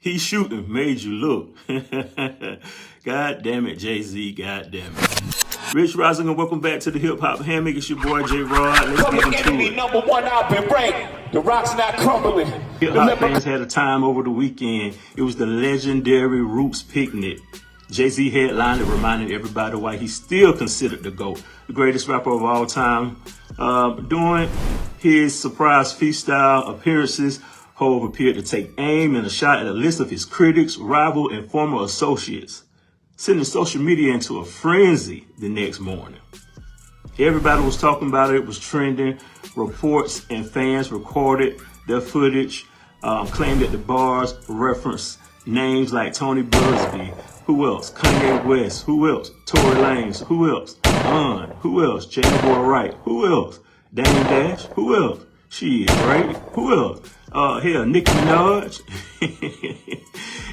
He shooting made you look. God damn it, Jay-Z, god damn it. Rich Rising, and welcome back to the Hip Hop Hammock. It's your boy, J. Rod. Let's get into it. Number one, I've been ranked. The rock's not crumbling. Hip Hop fans had a time over the weekend. It was the legendary Roots picnic. Jay-Z headlined it, reminding everybody why he's still considered the GOAT, the greatest rapper of all time. During his surprise freestyle appearances, Hov appeared to take aim and a shot at a list of his critics, rival, and former associates, sending social media into a frenzy the next morning. Everybody was talking about it. It was trending. Reports and fans recorded their footage, claimed that the bars referenced names like Tony Busby. Who else? Kanye West. Who else? Tory Lanez. Who else? Who else? Jaguar Wright. Who else? Dame Dash. Who else? Shit, right? Who else? Hell, Nicki Minaj.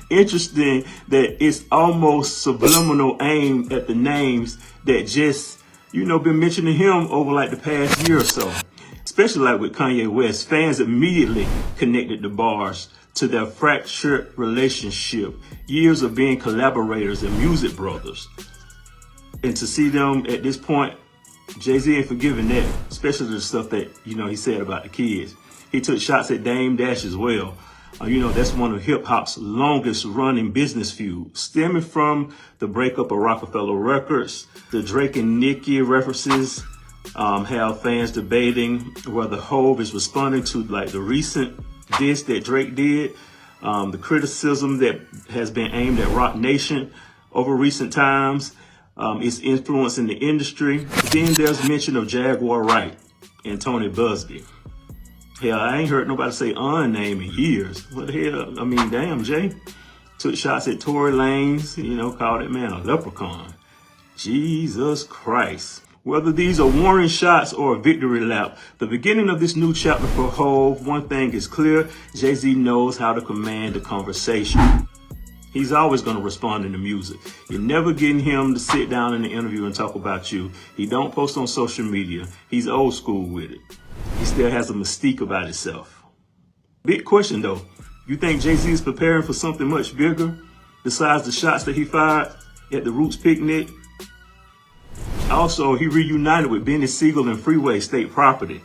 Interesting that it's almost subliminal aim at the names that just, been mentioning him over like the past year or so. Especially like with Kanye West, fans immediately connected the bars to their fractured relationship, years of being collaborators and music brothers. And to see them at this point, Jay-Z ain't forgiving that, especially the stuff that, he said about the kids. He took shots at Dame Dash as well. That's one of hip hop's longest running business feuds, stemming from the breakup of Rockefeller Records. The Drake and Nicki references have fans debating whether Hov is responding to like the recent diss that Drake did, the criticism that has been aimed at Roc Nation over recent times, its influence in the industry. Then there's mention of Jaguar Wright and Tony Busby. Hell, I ain't heard nobody say name in years. What the hell? I mean, damn, Jay. Took shots at Tory Lanez, called that man a leprechaun. Jesus Christ. Whether these are warning shots or a victory lap, the beginning of this new chapter for Hov, one thing is clear: Jay-Z knows how to command the conversation. He's always going to respond in the music. You're never getting him to sit down in the interview and talk about you. He don't post on social media. He's old school with it. He still has a mystique about himself. Big question though. You think Jay-Z is preparing for something much bigger besides the shots that he fired at the Roots picnic? Also, he reunited with Benny Siegel and Freeway State Property.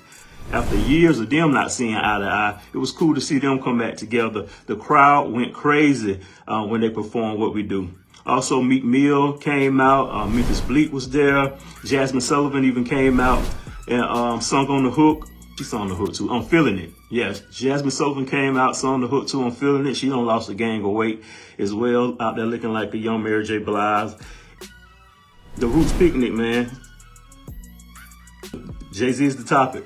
After years of them not seeing eye to eye, it was cool to see them come back together. The crowd went crazy when they performed What We Do. Also, Meek Mill came out. Memphis Bleak was there. Jasmine Sullivan even came out and sung on the hook. She sung the hook too. I'm Feeling It. Yes, Jasmine Sullivan came out, sung the hook too. I'm Feeling It. She done lost a gang of weight as well, out there looking like a young Mary J. Blige. The Roots picnic, man. Jay-Z is the topic.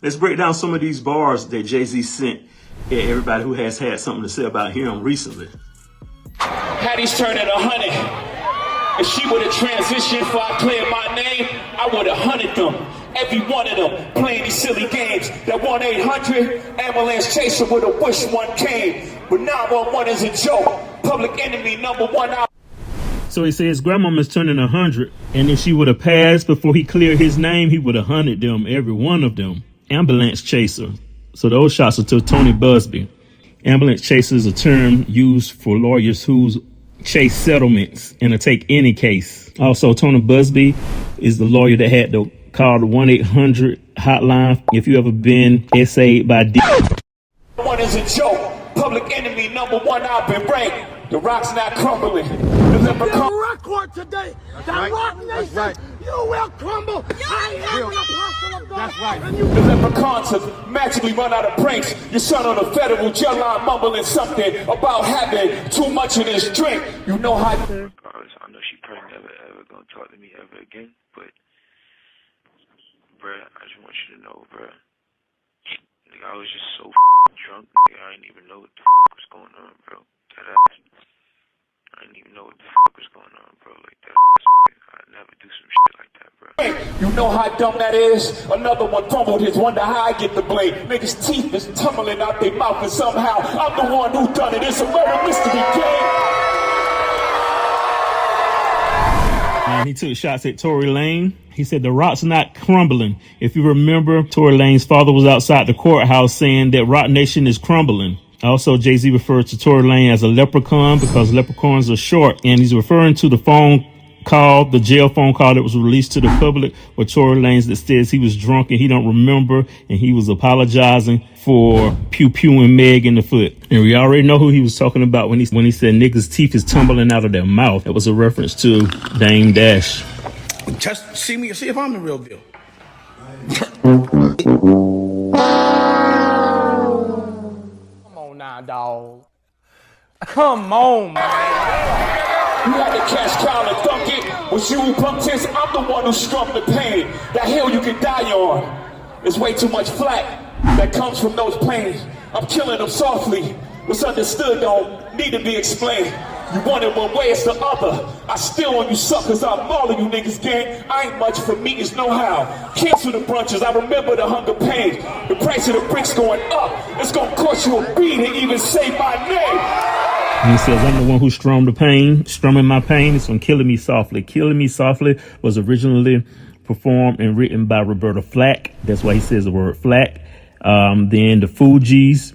Let's break down some of these bars that Jay-Z sent at everybody who has had something to say about him recently. Hattie's turned at 100. If she would have transitioned before I cleared my name, I would have hunted them. Every one of them playing these silly games. That 1-800 ambulance chaser would have wished one came. But 911 is a joke. Public enemy number one out. So he says grandmama's turning 100, and if she would have passed before he cleared his name, he would have hunted them, every one of them. Ambulance chaser. So those shots are to Tony Busby. Ambulance chaser is a term used for lawyers who chase settlements and to take any case. Also, Tony Busby is the lawyer that had to call the 1-800 hotline if you ever been essayed by D. One is a joke. Public enemy number one, I've been ranked. The rock's not crumbling. The record today. That Roc Nation, you will crumble. I am an apostle of God. That's right. The leprechauns have magically run out of pranks. Your son on the federal jail line mumbling something about having too much of this drink. You know how. I know she probably never ever gonna talk to me ever again, but bruh, I just want you to know, bruh. Nigga, I was just so drunk. Nigga, I didn't even know what the was going on, bro. I didn't even know what the was going on, bro. Like that. I'd never do some shit like that, bro. You know how dumb that is? Another one fumbled his, wonder how I get the blame. Niggas' teeth is tumbling out their mouth, and somehow I'm the one who done it. It's a murder mystery game. And he took shots at Tory Lanez. He said the rock's not crumbling. If you remember, Tory Lanez's father was outside the courthouse saying that Roc Nation is crumbling. Also, Jay-Z refers to Tory Lanez as a leprechaun because leprechauns are short. And he's referring to the phone call, the jail phone call that was released to the public with Tory Lanez that says he was drunk and he don't remember and he was apologizing for pew-pewing Meg in the foot. And we already know who he was talking about when he said niggas' teeth is tumbling out of their mouth. That was a reference to Dame Dash. Just see me and see if I'm the real deal. Come on now, dog. Come on, man. You had to catch Kyle and dunk it. With you who punked his, I'm the one who struck the pain. That hill you can die on. There's way too much flack that comes from those pains. I'm killing them softly. What's understood don't need to be explained. You want it one way, it's the other. I still on you suckers, I'm mauling you niggas, gang. I ain't much for me, it's know how. Cancel the brunches, I remember the hunger pain. The price of the bricks going up. It's gonna cost you a beat to even say my name. And he says, I'm the one who strumming my pain. It's from Killing Me Softly. Killing Me Softly was originally performed and written by Roberta Flack. That's why he says the word Flack. Then the Fugees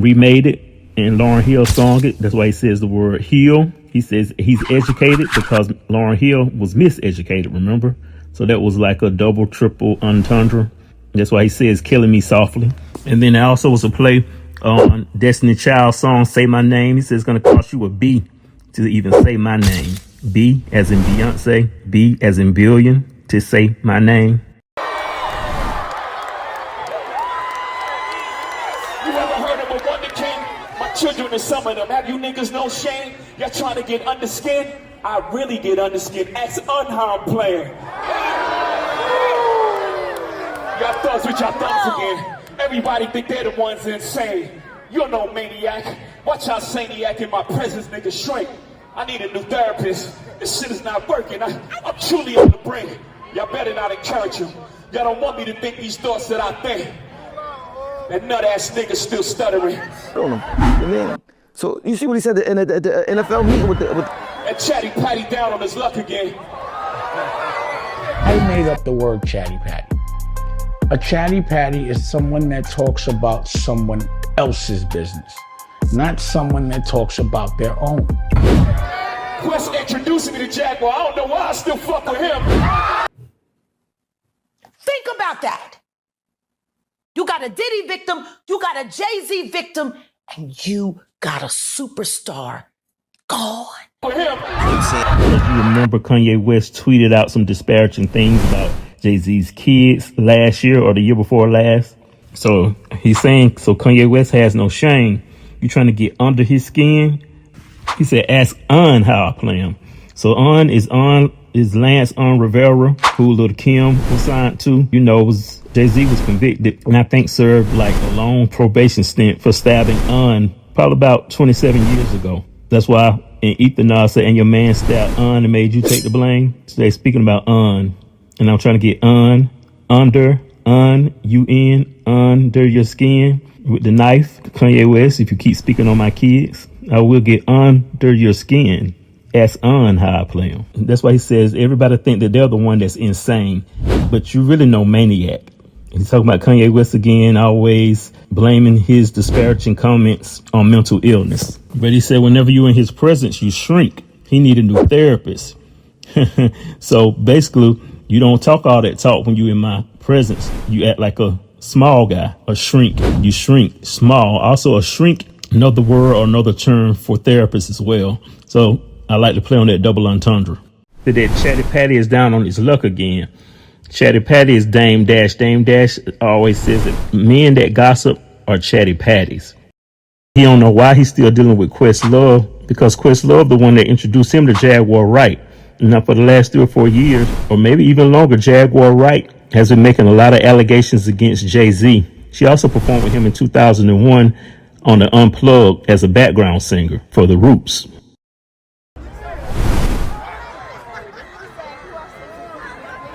remade it, and Lauryn Hill sung it. That's why he says the word Hill. He says he's educated because Lauryn Hill was miseducated, remember? So that was like a double, triple entendre. That's why he says Killing Me Softly. And then there also was a play on Destiny Child's song Say My Name. He says it's going to cost you a B to even say my name. B as in Beyonce, B as in billion, to say my name. Children and some of them, have you niggas no shame? Y'all trying to get under skin? I really get under skin. Ask unharmed player. Y'all thugs with y'all thugs again. Everybody think they're the ones insane. You're no maniac. Watch how saniac in my presence, nigga, shrink. I need a new therapist. This shit is not working. I'm truly on the brink. Y'all better not encourage him. Y'all don't want me to think these thoughts that I think. That nut-ass nigga still stuttering. So you see what he said in the NFL meeting with that chatty patty down on his luck again. I made up the word chatty patty. A chatty patty is someone that talks about someone else's business, not someone that talks about their own. Quest introducing me to Jaguar. I don't know why I still fuck with him. Think about that. You got a Diddy victim, you got a Jay-Z victim, and you got a superstar gone. For him. As you remember, Kanye West tweeted out some disparaging things about Jay-Z's kids last year or the year before last. So he's saying, so Kanye West has no shame. You trying to get under his skin? He said, ask Un how I play him. So Un is Lance Rivera, who Lil' Kim was signed to. You know, Jay-Z was convicted and I think served like a long probation stint for stabbing Un probably about 27 years ago. That's why in Ethanol said, and your man stabbed Un and made you take the blame. So they're speaking about Un. And I'm trying to get under your skin with the knife. Kanye West, if you keep speaking on my kids, I will get under your skin. Ask Un how I play him. That's why he says everybody think that they're the one that's insane, but you really know maniac. He's talking about Kanye West again, always blaming his disparaging comments on mental illness. But he said whenever you're in his presence, you shrink. He need a new therapist. So basically, you don't talk all that talk when you're in my presence. You act like a small guy, a shrink. You shrink, small. Also a shrink, another word or another term for therapist as well. So I like to play on that double entendre. That Chatty Patty is down on his luck again. Chatty Patty is Dame Dash. Dame Dash always says that men that gossip are Chatty Patties. He don't know why he's still dealing with Questlove, because Questlove, the one that introduced him to Jaguar Wright. Now for the last 3 or 4 years, or maybe even longer, Jaguar Wright has been making a lot of allegations against Jay-Z. She also performed with him in 2001 on the Unplugged as a background singer for The Roots.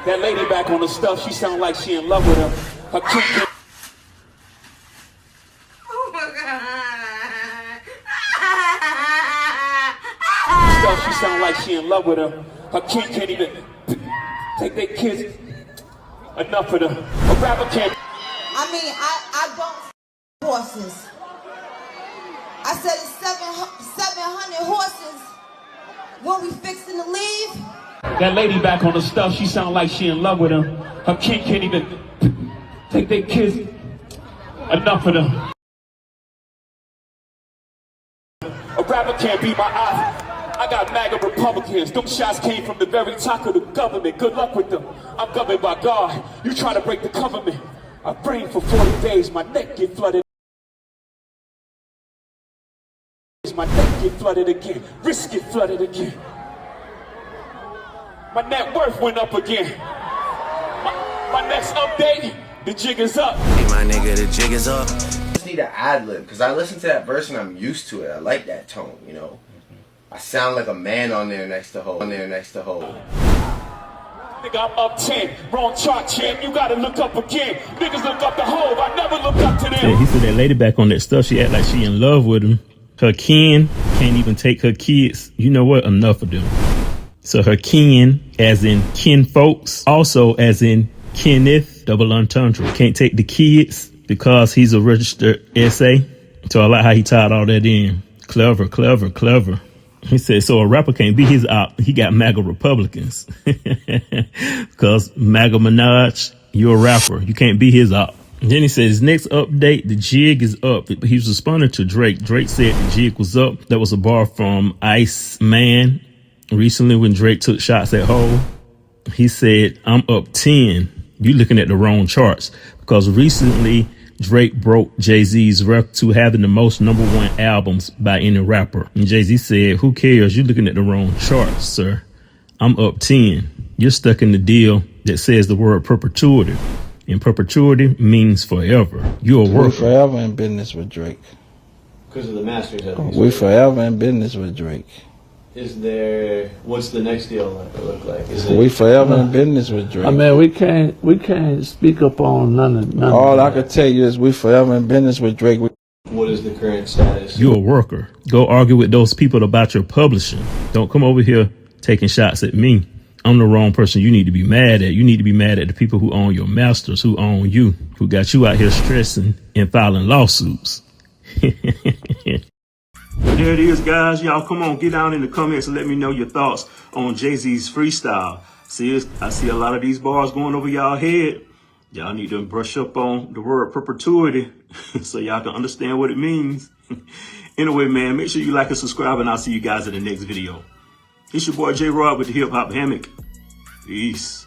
That lady back on the stuff, she sound like she in love with him. Her kid. Oh my God. Stuff, she sound like she in love with him. Her kid can't even take their kids. Enough of them. A rapper can't. I mean, I don't horses. I said it's 700 horses when we fixing to leave. That lady back on the stuff, she sound like she in love with him. Her kid can't even take their kids. Enough of them. A rapper can't be my eye. I got MAGA Republicans. Them shots came from the very top of the government. Good luck with them. I'm governed by God. You try to break the government. I brain for 40 days. My neck get flooded. My neck get flooded again. Wrist get flooded again. My net worth went up again. My next update, the jig is up. Hey, my nigga, the jig is up. I just need an ad-lib, because I listen to that verse and I'm used to it. I like that tone, you know? I sound like a man on there next to Ho. Nigga, I'm up 10. Wrong chart, champ. You gotta look up again. Niggas look up the Hove. I never look up to them. Yeah, he said that lady back on that stuff, she act like she in love with him. Her kin can't even take her kids. You know what? Enough of them. So her kin, as in kin folks, also as in Kenneth, double entendre. Can't take the kids because he's a registered SA. So I like how he tied all that in. Clever, clever, clever. He said, so a rapper can't be his op. He got MAGA Republicans. Because MAGA Minaj, you're a rapper. You can't be his op. And then he said his next update, the jig is up. He was responding to Drake. Drake said the jig was up. That was a bar from Ice Man. Recently when Drake took shots at Ho, he said, I'm up 10. You looking at the wrong charts. Because recently Drake broke Jay-Z's record to having the most #1 albums by any rapper. And Jay-Z said, who cares? You're looking at the wrong charts, sir. I'm up 10. You're stuck in the deal that says the word perpetuity. And perpetuity means forever. You're a worker. We forever in business with Drake. Because of the masters. We forever in business with Drake. Is there? What's the next deal look like? Is We forever in business with Drake. I mean, we can't speak up on none All I can tell you is we forever in business with Drake. What is the current status? You're a worker. Go argue with those people about your publishing. Don't come over here taking shots at me. I'm the wrong person you need to be mad at. You need to be mad at the people who own your masters, who own you, who got you out here stressing and filing lawsuits. There it is, guys. Y'all come on, get down in the comments and let me know your thoughts on Jay-Z's freestyle. I see a lot of these bars going over y'all head. Y'all need to brush up on the word perpetuity so y'all can understand what it means. Anyway, man, make sure you like and subscribe, and I'll see you guys in the next video. It's your boy J-Rod with the Hip Hop Hammock. Peace.